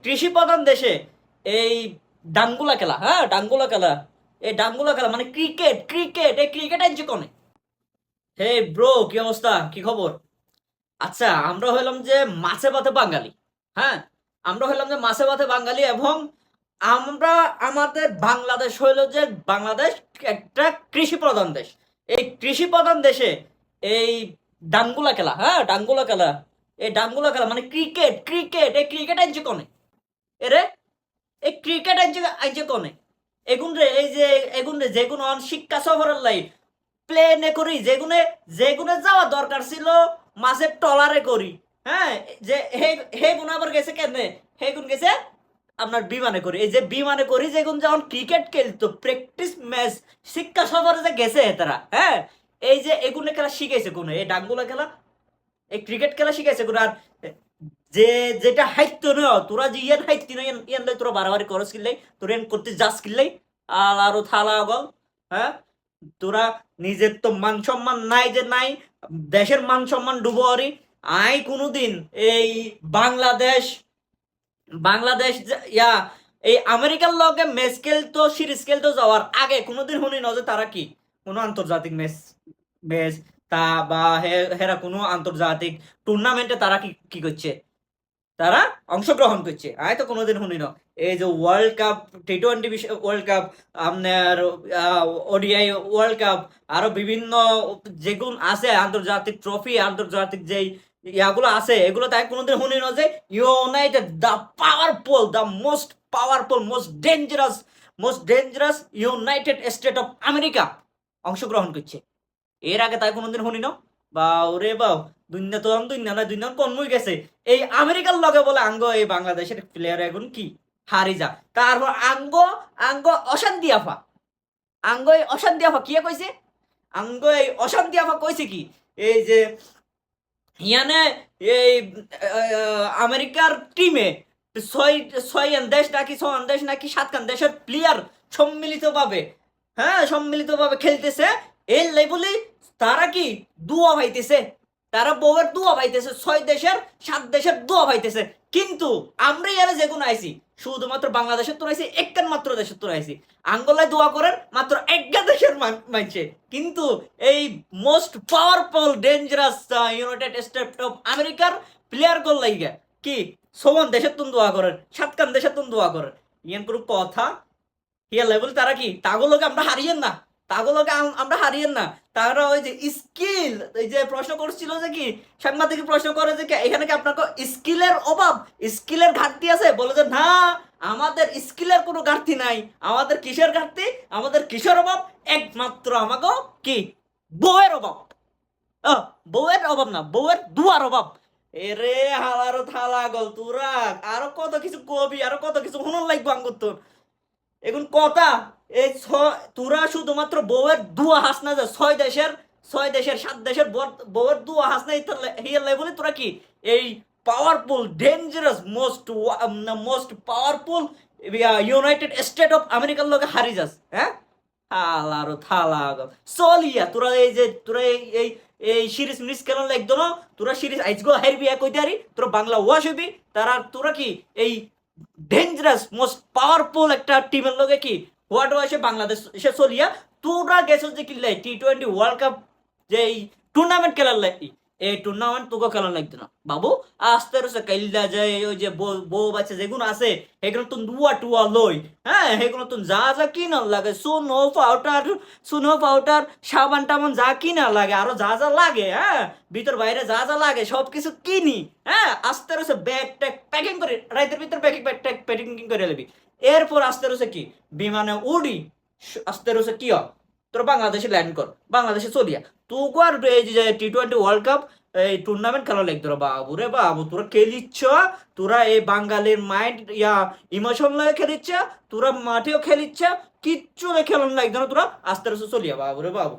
কৃষি প্রধান দেশে এই ডাঙ্গুলা খেলা, হ্যাঁ ডাঙ্গুলা খেলা, এই ডাঙ্গুলা খেলা মানে ক্রিকেট ক্রিকেট এই ক্রিকেট আনছে কোনে? হে ব্রো, কি অবস্থা, কি খবর? আচ্ছা, আমরা হইলাম যে মাছে ভাতে বাঙালি। হ্যাঁ, আমরা হইলাম যে মাছে ভাতে বাঙালি, এবং আমরা আমাদের বাংলাদেশ হইল যে বাংলাদেশ একটা কৃষি প্রধান দেশ। এই কৃষি প্রধান দেশে এই ডাঙ্গুলা খেলা, হ্যাঁ ডাঙ্গুলা খেলা, এই ডাঙ্গুলা খেলা মানে ক্রিকেট ক্রিকেট এই ক্রিকেট আনছে কোনে? এরে, এই ক্রিকেট আনছে আনছে কোনে? এগুন রে, এই যে এগুন রে যেগুন শিক্ষা সফরের লাই প্লেনে করি, যেগুনে যেগুনে যাওয়া দরকার ছিল মাছের টলারে করি। হ্যাঁ, যে হে গুণ আবার গেছে কেনে? হে গুণ গেছে আপনার বিমানে করি। এই যে বিমানে করি, যেগুন যখন ক্রিকেট খেলতো প্র্যাকটিস ম্যাচ শিক্ষা সফরে যে গেছে তারা, হ্যাঁ এই যে এগুলো খেলা শিখেছে কোন? এই ডাঙ্গুলা খেলা, এই ক্রিকেট খেলা শিখেছে কোন? আর যে যেটা হাইতো না তোরা, যে ইয়ান হাইতি না ইয়ান লাই তোরা বাড়াবাড়ি করস কিনলাই, তোরা ইয়ান করতে যাস কিনলাই আরো থালা গল। হ্যাঁ, তোরা নিজের তো মান সম্মান নাই, যে নাই দেশের মান সম্মান ডুবো আরি। আই কোনোদিন এই বাংলাদেশ বাংলাদেশ ইয়া এই আমেরিকার লগে ম্যাচ খেলতো, সিরিজ খেলতো যাওয়ার আগে কোনোদিন শুনি না যে তারা কি কোনো আন্তর্জাতিক ম্যাচ ম্যাচ তা বা হেরা কোনো আন্তর্জাতিক টুর্নামেন্টে তারা কি কি করছে, তারা অংশগ্রহণ করছে। আমি তো কোনোদিন শুনি না। এই যে ওয়ার্ল্ড কাপ, টি-20 ওয়ার্ল্ড কাপ, আপনার ওডিআই ওয়ার্ল্ড কাপ, আরো বিভিন্ন যেগুলো আছে আন্তর্জাতিক ট্রফি, আন্তর্জাতিক যেই ইয়াগুলো আছে, এগুলো তাই কোনোদিন শুনি না যে United the powerful, the most powerful, most dangerous United state of America অংশগ্রহণ করছে। এর আগে তাই কোনোদিন শুনি না। বা ওরে বাউ, দুনিয়া তো দুনিয়া না, দুনিয়া কমই গেছে। এই আমেরিকার লগে বলে আঙ্গ এই বাংলাদেশের প্লেয়ার এখন কি হারি যা। তারপর আঙ্গ আঙ্গ অশান্তি আফা, আঙ্গ এই অশান্তি আফা কি কইছে? আঙ্গ এই অশান্তি আফা কইছে কি? এই যে ইয়ানে এই আমেরিকার টিমে ছয় ছয় দেশ নাকি, ছয় দেশ নাকি, সাতখান দেশের প্লেয়ার সম্মিলিতভাবে, হ্যাঁ সম্মিলিতভাবে খেলতেছে। এই লাই বলি তারা কি দুয়া পাইতেছে, তারা বউয়ের দুয়া পাইতেছে, 6 দেশের 7 দেশের দুয়া পাইতেছে। কিন্তু আমরা ইয়ারে যেগুলো আইছি শুধুমাত্র বাংলাদেশের তো আইছি, একখান মাত্র দেশের তো আইছি। আঙ্গলায় দোয়া করেন মাত্র একটা দেশের মানছে। কিন্তু এই most powerful dangerous United state of আমেরিকার প্লেয়ার গোল লাইগা কি 6 দেশের তুন দোয়া করেন, 7খান দেশের তুন দোয়া করেন। ইয়ান কোনো কথা? হিয়া লেভেল তারা কি তাগুলোকে আমরা হারিয়েন না, তাগুলোকে আমরা হারিয়েন না। তারা ওই যে স্কিল, এই যে প্রশ্ন করছিল যে কি সাংবাদিক প্রশ্ন করে যে এখানে কি আপনার স্কিলের অভাব, স্কিলের ঘাটতি আছে? বলে যে না, আমাদের স্কিলের কোনো ঘাটতি নাই। আমাদের কিসের ঘাটতি, আমাদের কিসের অভাব? একমাত্র আমাকে কি বউয়ের অভাব। বউয়ের অভাব না, বউয়ের দুয়ার অভাব। এরে হালারো থালা গল তোরা, আরো কত কিছু কবি, আরো কত কিছু শুনুন লাগবো আঙ্গুর তোর এখন কথা। এই তোরা শুধুমাত্র বউয়ের দুয়া হাস না, যে 6 দেশের 7 দেশের বউয়ের দুয়া হাস না হিয়ার লাই বলে তোরা কি এই powerful dangerous most powerful United state of আমেরিকার লগে হারি যাস। হ্যাঁ, থালারো থালা চলিয়া তোরা এই যে তোরা এই এই সিরিজ মিরিজ কেন লাগতো না? তোরা সিরিজ আইজগো হারবি কইতে আরি, তোরা বাংলা ওয়াশ হইবি। তারা তোরা কি এই ডেঞ্জারাস মোস্ট পাওয়ারফুল একটা টিমের লগে কি হোয়াট ওয়াশে বাংলাদেশ এসে চলিয়া তোরা গেছো যে কিনলে টি-20 ওয়ার্ল্ড কাপ যে এই টুর্নামেন্ট খেলার লাগি, এই টুর্নামেন্ট তোকে খেলার লাগতো না বাবু। আস্তে আস্তে কাইল্লা যায় ওই যে বউ বাচ্চা যেগুলো আছে সেগুলো তো দুয়া টুয়া লই। হ্যাঁ, সেগুলো তো যা যা কিনার লাগে, সুনো পাউডার সাবান টাবান যা কিনার লাগে, আরো যা যা লাগে, হ্যাঁ ভিতর বাইরে যা যা লাগে সব কিছু কিনি। হ্যাঁ, আস্তে আস্তে ব্যাগ ট্যাগ প্যাকিং করে রাইতের ভিতর ব্যাগ ট্যাগ প্যাকিং করে নেবি। এরপর আস্তে আস্তে কি বিমানে উড়ি, আস্তে আস্তে কি তোর বাংলাদেশে ল্যান্ড কর, বাংলাদেশে চলিয়া তোকে আর এই যে টি-20 ওয়ার্ল্ড কাপ এই টুর্নামেন্ট খেলা লাগতো রে বাবু। রে বাবু, তোরা খেলিচ্ছ, তোরা এই বাঙালির মাইন্ড ইমোশন লাগে খেলিচ্ছ, তোরা মাঠেও খেলিচ্ছ, কিচ্ছু খেলন লাগতো না। তোরা আস্তে আস্তে চলিয়া বাবু রে বাবু।